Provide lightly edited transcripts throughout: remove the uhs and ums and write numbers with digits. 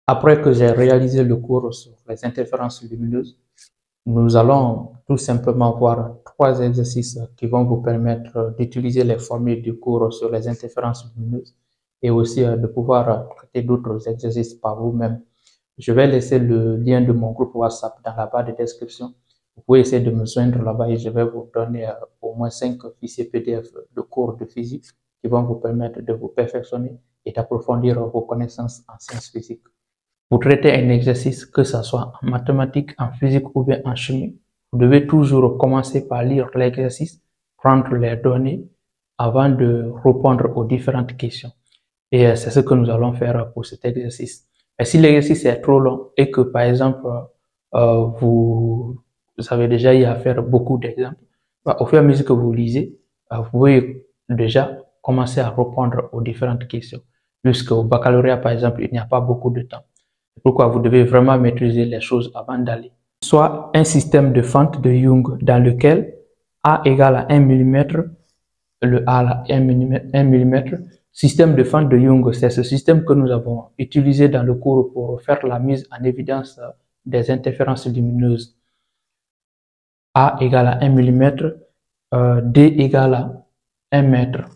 Après que j'ai réalisé le cours sur les interférences lumineuses, nous allons tout simplement voir 3 exercices qui vont vous permettre d'utiliser les formules du cours sur les interférences lumineuses et aussi de pouvoir traiter d'autres exercices par vous-même. Je vais laisser le lien de mon groupe WhatsApp dans la barre de description. Vous pouvez essayer de me joindre là-bas et je vais vous donner au moins 5 fichiers PDF de cours de physique qui vont vous permettre de vous perfectionner et d'approfondir vos connaissances en sciences physiques. Pour traiter un exercice, que ce soit en mathématiques, en physique ou bien en chimie, vous devez toujours commencer par lire l'exercice, prendre les données avant de répondre aux différentes questions. Et c'est ce que nous allons faire pour cet exercice. Mais si l'exercice est trop long et que, par exemple, vous avez déjà eu à faire beaucoup d'exemples, au fur et à mesure que vous lisez, vous pouvez déjà commencer à répondre aux différentes questions. Puisqu'au baccalauréat, par exemple, il n'y a pas beaucoup de temps. Pourquoi vous devez vraiment maîtriser les choses avant d'aller. Soit un système de fente de Young dans lequel A égale à 1 mm, le A à 1 mm. Système de fente de Young, c'est ce système que nous avons utilisé dans le cours pour faire la mise en évidence des interférences lumineuses. A égale à 1 mm, D égale à 1 mètre.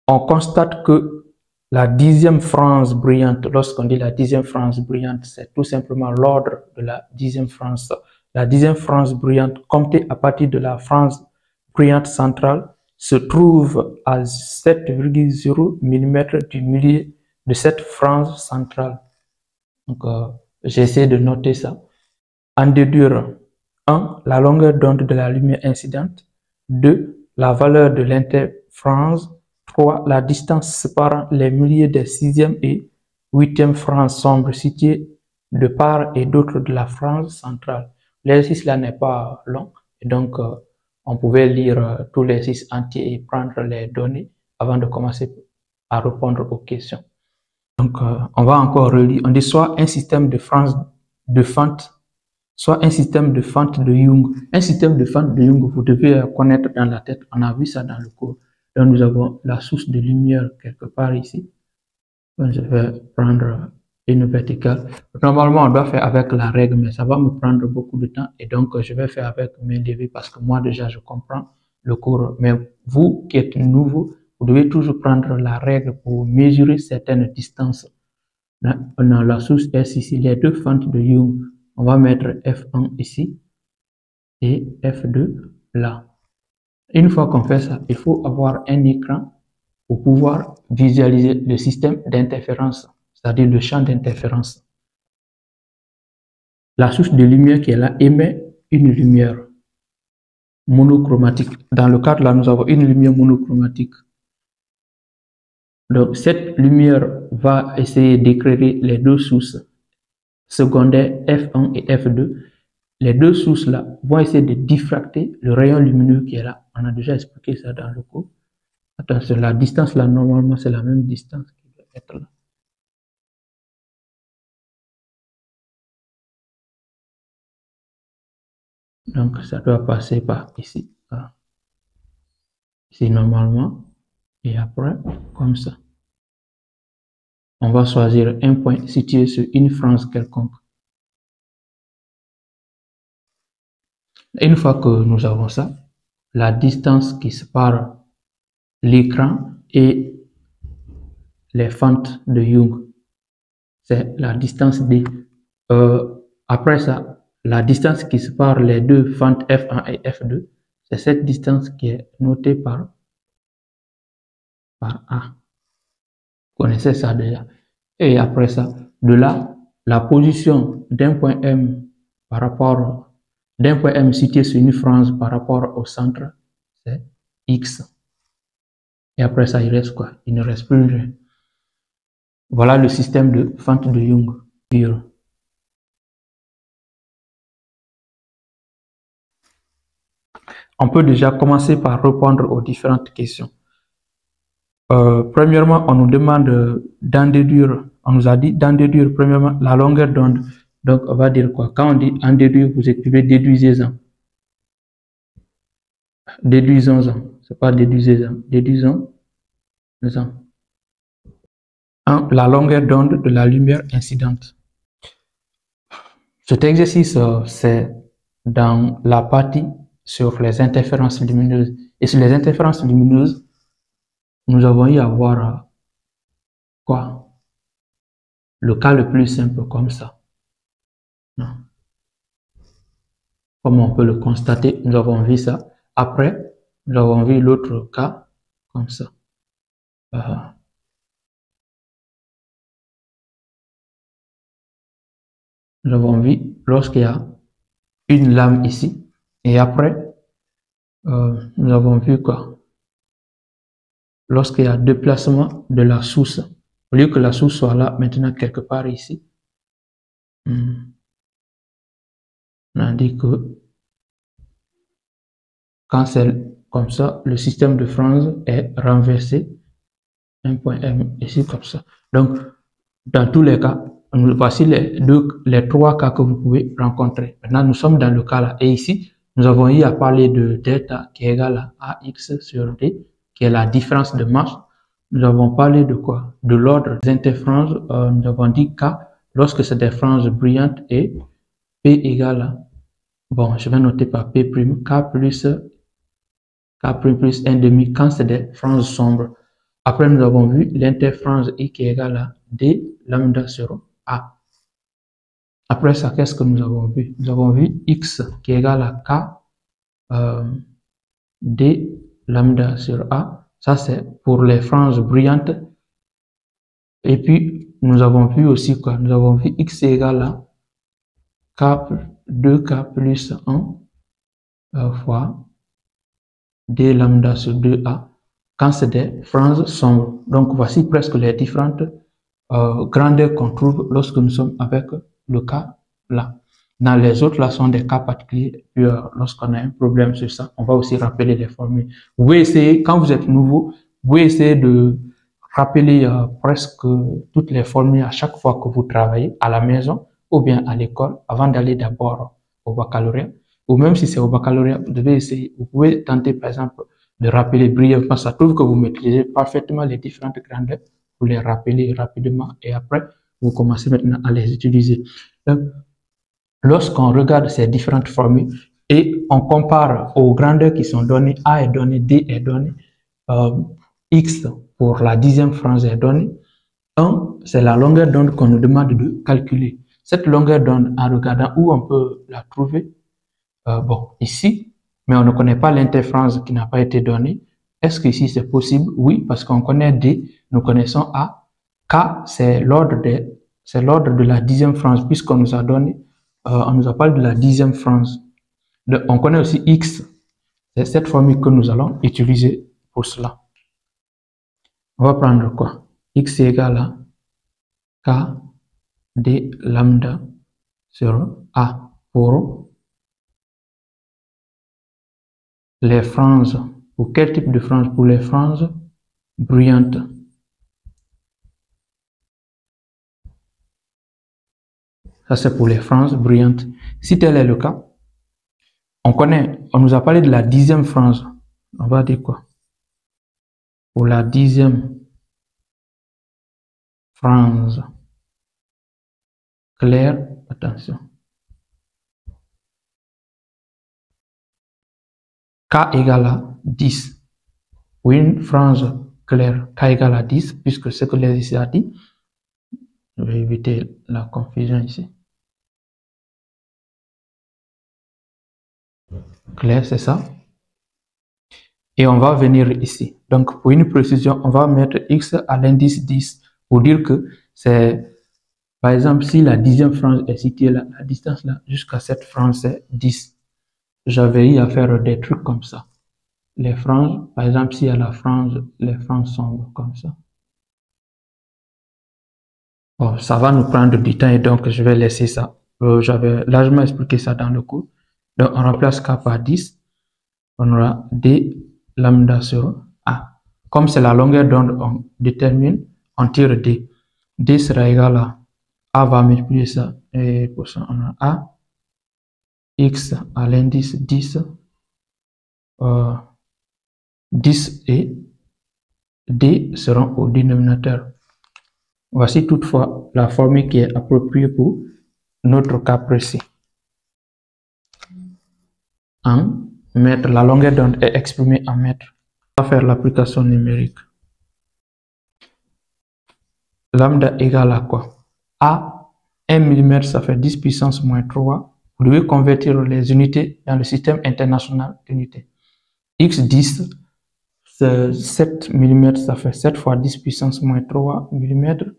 On constate que la 10e phrase brillante, lorsqu'on dit la 10e phrase brillante, c'est tout simplement l'ordre de la 10e phrase. La 10e phrase brillante, comptée à partir de la phrase brillante centrale, se trouve à 7,0 mm du milieu de cette phrase centrale. Donc, j'essaie de noter ça. En déduire 1. La longueur d'onde de la lumière incidente. 2. La valeur de l'interphrase. 3. La distance séparant les milieux des 6e et 8e phrases sombres situées de part et d'autre de la phrase centrale. L'exercice là n'est pas long et donc on pouvait lire tous les exercices entiers et prendre les données avant de commencer à répondre aux questions. Donc on va encore relire. On dit soit un système de phrases de fente, soit un système de fente de Young. Un système de fente de Young, vous devez connaître dans la tête. On a vu ça dans le cours. Donc, nous avons la source de lumière quelque part ici. Donc, je vais prendre une verticale. Normalement, on doit faire avec la règle, mais ça va me prendre beaucoup de temps. Et donc, je vais faire avec mes débits parce que moi, déjà, je comprends le cours. Mais vous qui êtes nouveau, vous devez toujours prendre la règle pour mesurer certaines distances. On a la source S ici, les deux fentes de Young. On va mettre F1 ici et F2 là. Une fois qu'on fait ça, il faut avoir un écran pour pouvoir visualiser le système d'interférence, c'est-à-dire le champ d'interférence. La source de lumière qui est là émet une lumière monochromatique. Dans le cadre là, nous avons une lumière monochromatique. Donc, cette lumière va essayer d'éclairer les deux sources secondaires F1 et F2. Les deux sources-là vont essayer de diffracter le rayon lumineux qui est là. On a déjà expliqué ça dans le cours. Attention, la distance là, normalement, c'est la même distance qui doit être là. Donc, ça doit passer par ici. Ici, normalement. Et après, comme ça. On va choisir un point situé sur une phrase quelconque. Une fois que nous avons ça, la distance qui sépare l'écran et les fentes de Young, c'est la distance D. Après ça, la distance qui sépare les deux fentes F1 et F2, c'est cette distance qui est notée par A. Vous connaissez ça déjà. Et après ça, de là, la position d'un point M par rapport d'un point M situé sur une phrase par rapport au centre, c'est X. Et après ça, il reste quoi? Il ne reste plus rien. Voilà le système de fente de Young. On peut déjà commencer par répondre aux différentes questions. Premièrement, on nous demande d'en déduire, on nous a dit d'en déduire premièrement la longueur d'onde. Donc, on va dire quoi? Quand on dit en déduire, vous écrivez déduisez-en. Déduisons-en. C'est pas déduisez-en. Déduisons-en. La longueur d'onde de la lumière incidente. Cet exercice, c'est dans la partie sur les interférences lumineuses. Et sur les interférences lumineuses, nous avons eu à voir quoi? Le cas le plus simple comme ça. Non. Comme on peut le constater, nous avons vu ça. Après, nous avons vu l'autre cas comme ça. Nous avons vu lorsqu'il y a une lame ici. Et après, nous avons vu quoi? Lorsqu'il y a déplacement de la source. Au lieu que la source soit là, maintenant quelque part ici. On a dit que quand c'est comme ça, le système de Franz est renversé. Un point M ici comme ça. Donc, dans tous les cas, voici les trois cas que vous pouvez rencontrer. Maintenant, nous sommes dans le cas là. Et ici, nous avons eu à parler de delta qui est égal à AX sur D, qui est la différence de masse. Nous avons parlé de quoi? De l'ordre des interfranges. Nous avons dit K lorsque c'est des franges brillantes et P égale à, bon, je vais noter par P', K plus 1,5 quand c'est des franges sombres. Après, nous avons vu l'interfrange I qui est égal à D lambda sur A. Après ça, qu'est-ce que nous avons vu? Nous avons vu X qui est égal à K D lambda sur A. Ça, c'est pour les franges brillantes. Et puis, nous avons vu aussi quoi? Nous avons vu X est égal à K 2K plus 1 fois D lambda sur 2A quand c'est des franges sombres. Donc, voici presque les différentes grandeurs qu'on trouve lorsque nous sommes avec le cas là. Dans les autres, là, sont des cas particuliers. Puis, lorsqu'on a un problème sur ça, on va aussi rappeler les formules. Vous pouvez essayer, quand vous êtes nouveau, vous pouvez essayer de rappeler presque toutes les formules à chaque fois que vous travaillez à la maison ou bien à l'école avant d'aller d'abord au baccalauréat. Ou même si c'est au baccalauréat, vous devez essayer, vous pouvez tenter par exemple de rappeler brièvement, ça trouve que vous maîtrisez parfaitement les différentes grandeurs, vous les rappelez rapidement et après, vous commencez maintenant à les utiliser. Donc, lorsqu'on regarde ces différentes formules et on compare aux grandeurs qui sont données, A est donné, D est donné, X pour la 10e frange est donnée, 1, c'est la longueur d'onde qu'on nous demande de calculer. Cette longueur d'onde, en regardant où on peut la trouver, bon, ici, mais on ne connaît pas l'interférence qui n'a pas été donnée. Est-ce que ici c'est possible? Oui, parce qu'on connaît D, nous connaissons A. K, c'est l'ordre de la 10e frange, puisqu'on nous a donné, on nous a parlé de la 10e frange. On connaît aussi X, c'est cette formule que nous allons utiliser pour cela. On va prendre quoi? X est égal à K D lambda sur A pour les franges. Pour quel type de frange? Pour les franges brillantes. Ça, c'est pour les franges brillantes. Si tel est le cas, on nous a parlé de la 10e frange. On va dire quoi? Pour la 10e frange claire, attention. K égale à 10. Pour une frange claire, K égale à 10, puisque c'est ce que l'exercice a dit. Je vais éviter la confusion ici. Clair, c'est ça. Et on va venir ici. Donc, pour une précision, on va mettre X à l'indice 10 pour dire que c'est, par exemple, si la 10e frange est située là, la distance là jusqu'à cette frange c'est 10. J'avais eu à faire des trucs comme ça. Les franges, par exemple, s'il y a la frange, les franges sombres comme ça. Bon, ça va nous prendre du temps et donc je vais laisser ça. J'avais largement expliqué ça dans le cours. Donc, on remplace K par 10. On aura D lambda sur A. Comme c'est la longueur d'onde, on détermine, on tire D. D sera égal à A va multiplier ça. Et pour ça, on a A. X à l'indice 10. 10 et D seront au dénominateur. Voici toutefois la formule qui est appropriée pour notre cas précis. En mètres, la longueur d'onde est exprimée en mètres. On va faire l'application numérique. Lambda égale à quoi? A, 1 mm, ça fait 10 puissance moins 3. Vous devez convertir les unités dans le système international d'unités. X 10, 7 mm, ça fait 7 fois 10 puissance moins 3 mm.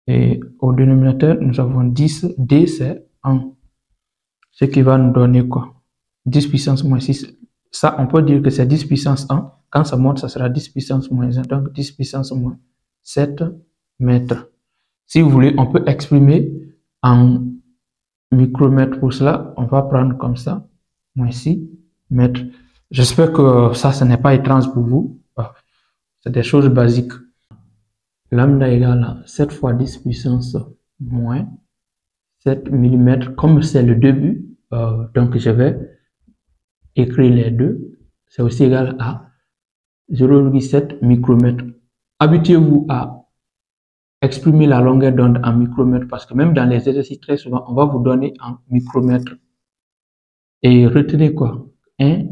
Et au dénominateur, nous avons 10. D, c'est 1. Ce qui va nous donner quoi? 10 puissance moins 6. Ça, on peut dire que c'est 10 puissance 1. Quand ça monte, ça sera 10 puissance moins 1. Donc, 10 puissance moins 7 mètres. Si vous voulez, on peut exprimer en micromètres. Pour cela, on va prendre comme ça, moins 6 mètres. J'espère que ça, ce n'est pas étrange pour vous. C'est des choses basiques. Lambda égale à 7 fois 10 puissance moins 7 mm. Comme c'est le début, donc je vais écrire les deux. C'est aussi égal à 0,7 micromètres. Habituez-vous à exprimer la longueur d'onde en micromètres parce que même dans les exercices, très souvent, on va vous donner en micromètres. Et retenez quoi? 1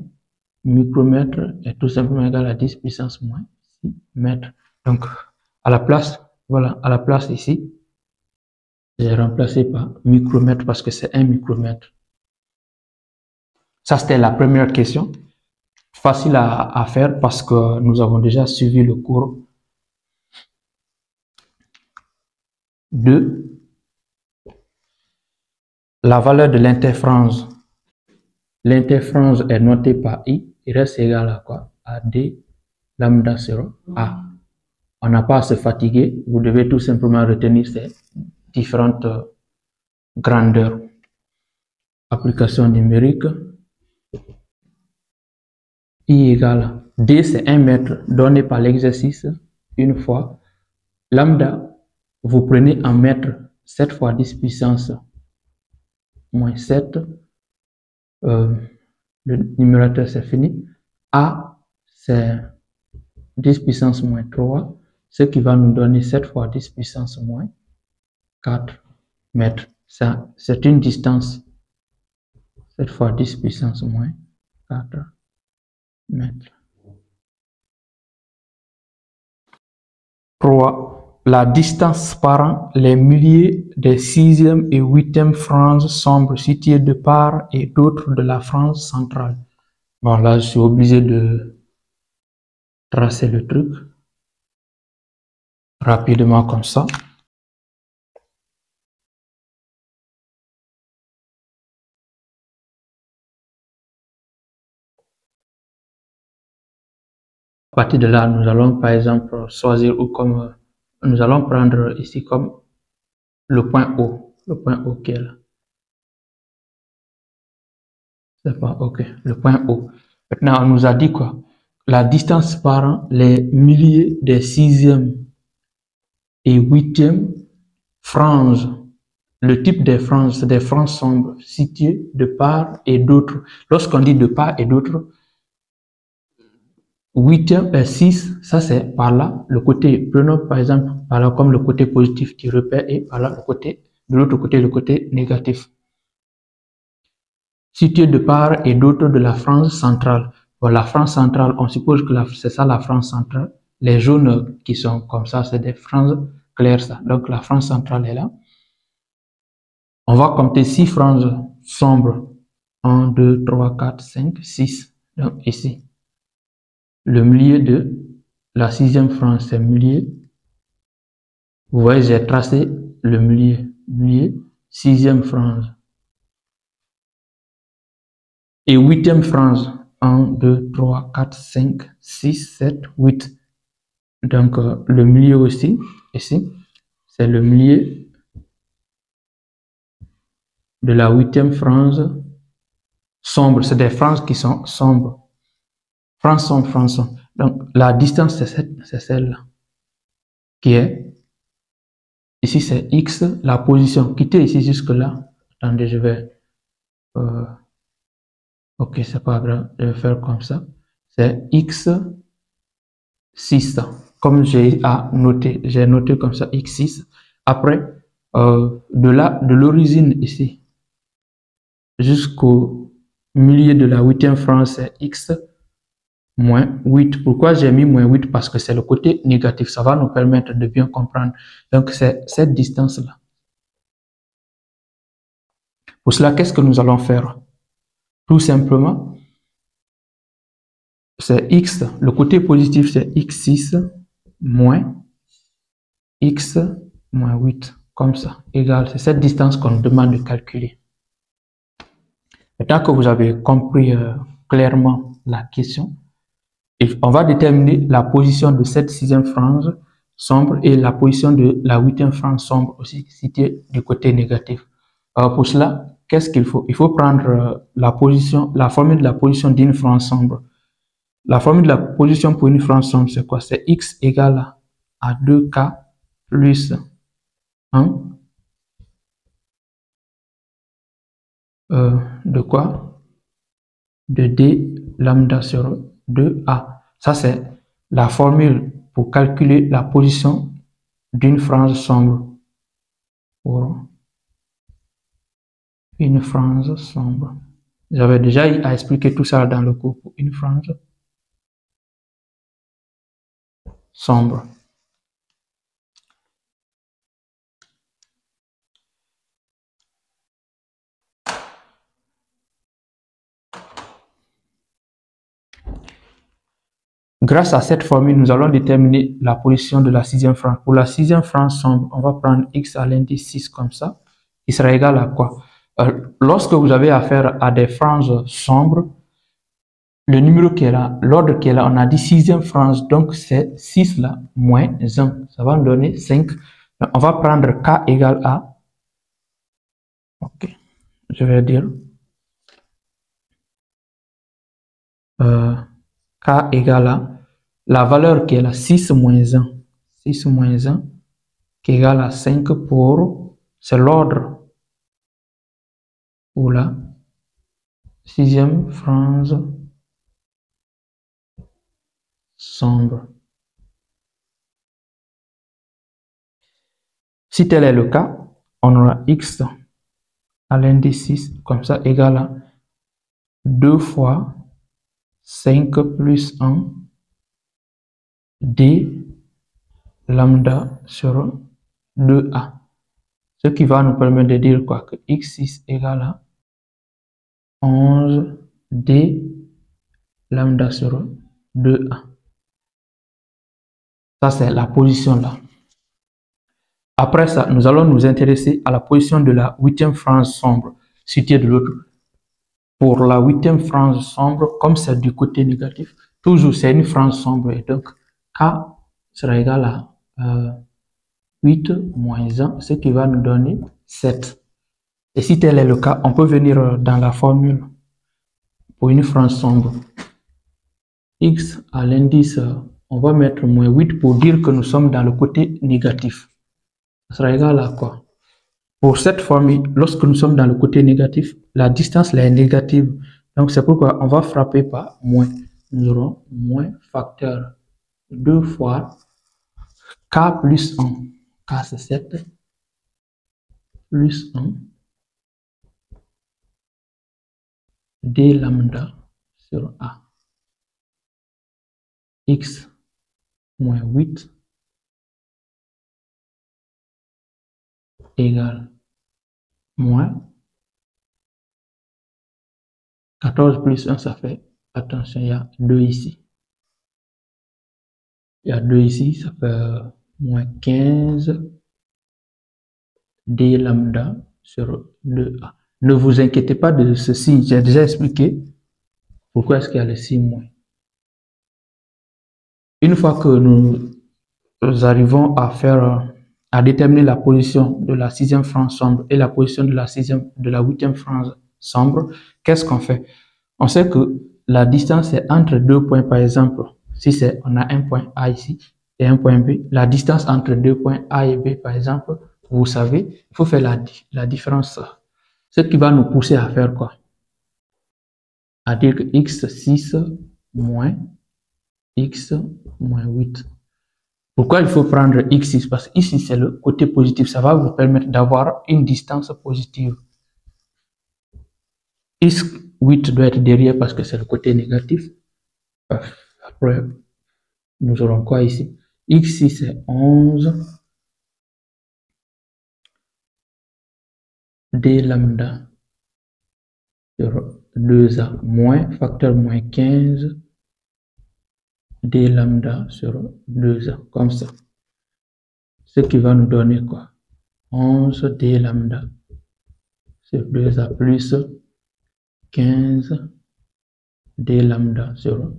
micromètre est tout simplement égal à 10 puissance moins 6 mètres. Donc, à la place, voilà, à la place ici, j'ai remplacé par micromètre parce que c'est 1 micromètre. Ça, c'était la première question. Facile à faire parce que nous avons déjà suivi le cours 2. La valeur de l'interfrange. L'interfrange est notée par I. Il reste égal à quoi? À D lambda 0 A. On n'a pas à se fatiguer. Vous devez tout simplement retenir ces différentes grandeurs. Application numérique. I égale D, c'est 1 mètre donné par l'exercice une fois. Lambda, vous prenez en mètres 7 fois 10 puissance moins 7. Le numérateur, c'est fini. A, c'est 10 puissance moins 3, ce qui va nous donner 7 fois 10 puissance moins 4 mètres. Ça, c'est une distance. 7 fois 10 puissance moins 4 mètres. 3. La distance séparant les milliers des 6e et 8e franges sombres situées de part et d'autre de la frange centrale. Bon, là, je suis obligé de tracer le truc rapidement comme ça. À partir de là, nous allons par exemple choisir ou comme nous allons prendre ici comme le point O qui est là. C'est pas OK, le point O. Maintenant, on nous a dit quoi? La distance séparant les milliers des 6e et 8e franges. Le type des franges, c'est des franges sombres situées de part et d'autre. Lorsqu'on dit de part et d'autre, 8e et 6, ça c'est par là, le côté, prenons par exemple par là comme le côté positif du repère et par là le côté, de l'autre côté, le côté négatif. Situé de part et d'autre de la frange centrale. Bon, la frange centrale, on suppose que c'est ça la frange centrale. Les jaunes qui sont comme ça, c'est des franges claires ça. Donc la frange centrale est là. On va compter 6 franges sombres. 1, 2, 3, 4, 5, 6. Donc ici. Le milieu de la 6e frange, c'est milieu. Vous voyez, j'ai tracé le milieu, 6e frange. Et 8e frange, 1, 2, 3, 4, 5, 6, 7, 8. Donc, le milieu aussi, ici, c'est le milieu de la 8e frange sombre. C'est des franges qui sont sombres. Frange sombre, frange sombre. Donc, la distance, c'est celle-là, qui est, ici, c'est X, la position. Quittez ici jusque-là. Attendez, je vais... ok, c'est pas grave, je vais faire comme ça. C'est X 600. comme j'ai noté comme ça x6. Après, de l'origine ici jusqu'au milieu de la huitième frange, c'est x moins 8. Pourquoi j'ai mis moins 8? Parce que c'est le côté négatif. Ça va nous permettre de bien comprendre. Donc, c'est cette distance-là. Pour cela, qu'est-ce que nous allons faire? Tout simplement, c'est x. Le côté positif, c'est x6 moins x moins 8. Comme ça, égal. C'est cette distance qu'on nous demande de calculer. Maintenant que vous avez compris clairement la question, on va déterminer la position de cette sixième frange sombre et la position de la huitième frange sombre aussi située du côté négatif. Pour cela, qu'est-ce qu'il faut? Il faut prendre la formule de la position d'une frange sombre. La formule de la position pour une frange sombre, c'est quoi? C'est x égale à 2k plus 1 de quoi? De d lambda sur 2a. Ça, c'est la formule pour calculer la position d'une frange sombre. Pour une frange sombre. J'avais déjà expliqué tout ça dans le cours pour une frange sombre. Grâce à cette formule, nous allons déterminer la position de la sixième frange. Pour la sixième frange sombre, on va prendre x à l'indice 6 comme ça. Il sera égal à quoi? Lorsque vous avez affaire à des franges sombres, le numéro qui est là, l'ordre qui est là, on a dit sixième frange, donc c'est 6 là, moins 1. Ça va nous donner 5. Donc, on va prendre k égale à, ok, je vais dire, k égale à la valeur qui est là, 6 moins 1. 6 moins 1 qui est égal à 5 pour, c'est l'ordre pour la sixième frange sombre. Si tel est le cas, on aura x à l'indice 6, comme ça, égal à 2 fois 5 plus 1 d lambda sur 2a. Ce qui va nous permettre de dire quoi? Que x6 égale à 11 d lambda sur 2a. Ça, c'est la position là. Après ça, nous allons nous intéresser à la position de la huitième frange sombre, située de l'autre. Pour la huitième frange sombre, comme c'est du côté négatif, toujours c'est une frange sombre et donc k sera égal à 8 moins 1, ce qui va nous donner 7. Et si tel est le cas, on peut venir dans la formule pour une frange sombre. X à l'indice, on va mettre moins 8 pour dire que nous sommes dans le côté négatif. Ça sera égal à quoi? Pour cette formule, lorsque nous sommes dans le côté négatif, la distance là est négative. Donc c'est pourquoi on va frapper par moins. Nous aurons moins facteur 2 fois k plus 1. K c'est 7 plus 1 d lambda sur a. X moins 8 égale moins 14 plus 1, ça fait, attention, il y a 2 ici. Il y a 2 ici, ça fait moins 15 d lambda sur 2a. Ne vous inquiétez pas de ceci, j'ai déjà expliqué pourquoi est-ce qu'il y a le 6 moins. Une fois que nous arrivons à déterminer la position de la sixième frange sombre et la position de la huitième frange sombre, qu'est-ce qu'on fait? On sait que la distance est entre deux points, par exemple, si on a un point A ici et un point B, la distance entre deux points A et B, par exemple, vous savez, il faut faire la différence. Ce qui va nous pousser à faire quoi? À dire que x6 moins x moins 8. Pourquoi il faut prendre x6? Parce que ici, c'est le côté positif. Ça va vous permettre d'avoir une distance positive. x8 doit être derrière parce que c'est le côté négatif. Après, nous aurons quoi ici? x6 c'est 11 d lambda sur 2a moins facteur moins 15 d lambda sur 2a, comme ça. Ce qui va nous donner quoi? 11 d lambda sur 2a plus 15 d lambda sur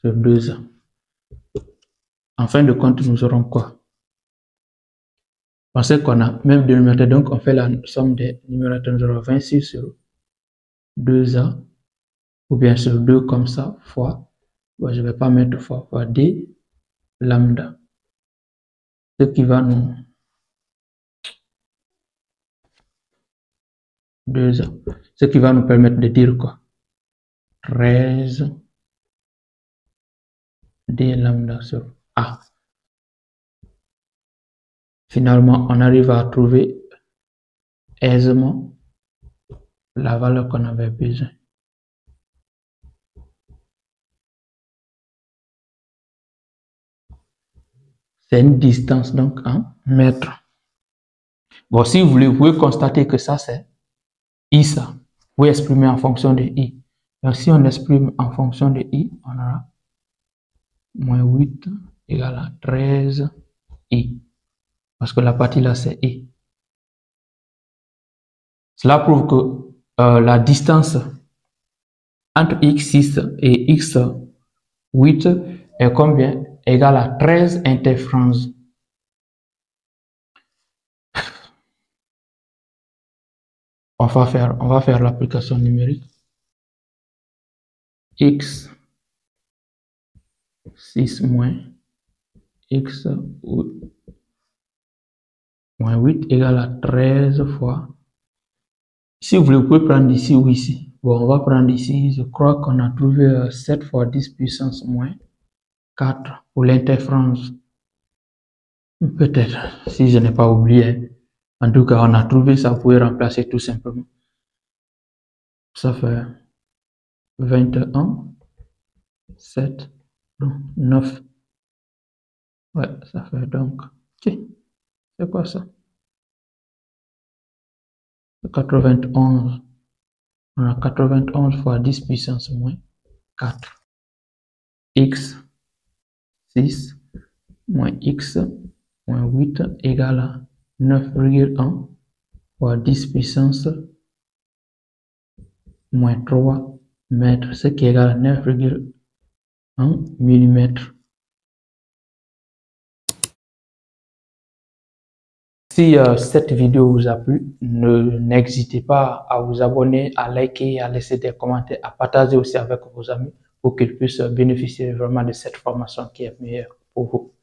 2a. En fin de compte, nous aurons quoi? Pensez qu'on a même deux numérateurs, donc on fait la somme des numérateurs. Nous aurons 26 sur 2a, ou bien sur 2 comme ça, fois, je ne vais pas mettre fois d lambda. Ce qui va nous... 2a. Ce qui va nous permettre de dire quoi? 13 d lambda sur a. Finalement, on arrive à trouver aisément la valeur qu'on avait besoin. C'est une distance donc en mètres. Bon, si vous voulez, vous pouvez constater que ça c'est I ça. Vous pouvez exprimer en fonction de I. Donc si on exprime en fonction de I, on aura moins 8 égale à 13 I. Parce que la partie là c'est I. Cela prouve que la distance entre x6 et x8 est combien? Égale à 13 interférences. On va faire l'application numérique. X6 moins x moins 8 égale à 13 fois. Si vous voulez, vous pouvez prendre ici ou ici. Bon, on va prendre ici. Je crois qu'on a trouvé 7 fois 10 puissance moins 4 pour l'interférence. Peut-être, si je n'ai pas oublié. En tout cas, on a trouvé ça. Vous pouvez remplacer tout simplement. Ça fait 21, 7, 9. Ouais, ça fait donc... Ok, c'est quoi ça? 91. On a 91 fois 10 puissance moins 4. X 6 moins x moins 8 égale à 9,1 fois 10 puissance moins 3 mètres, ce qui est égal à 9,1 mm. Si cette vidéo vous a plu, n'hésitez pas à vous abonner, à liker, à laisser des commentaires, à partager aussi avec vos amis pour qu'ils puissent bénéficier vraiment de cette formation qui est meilleure pour vous.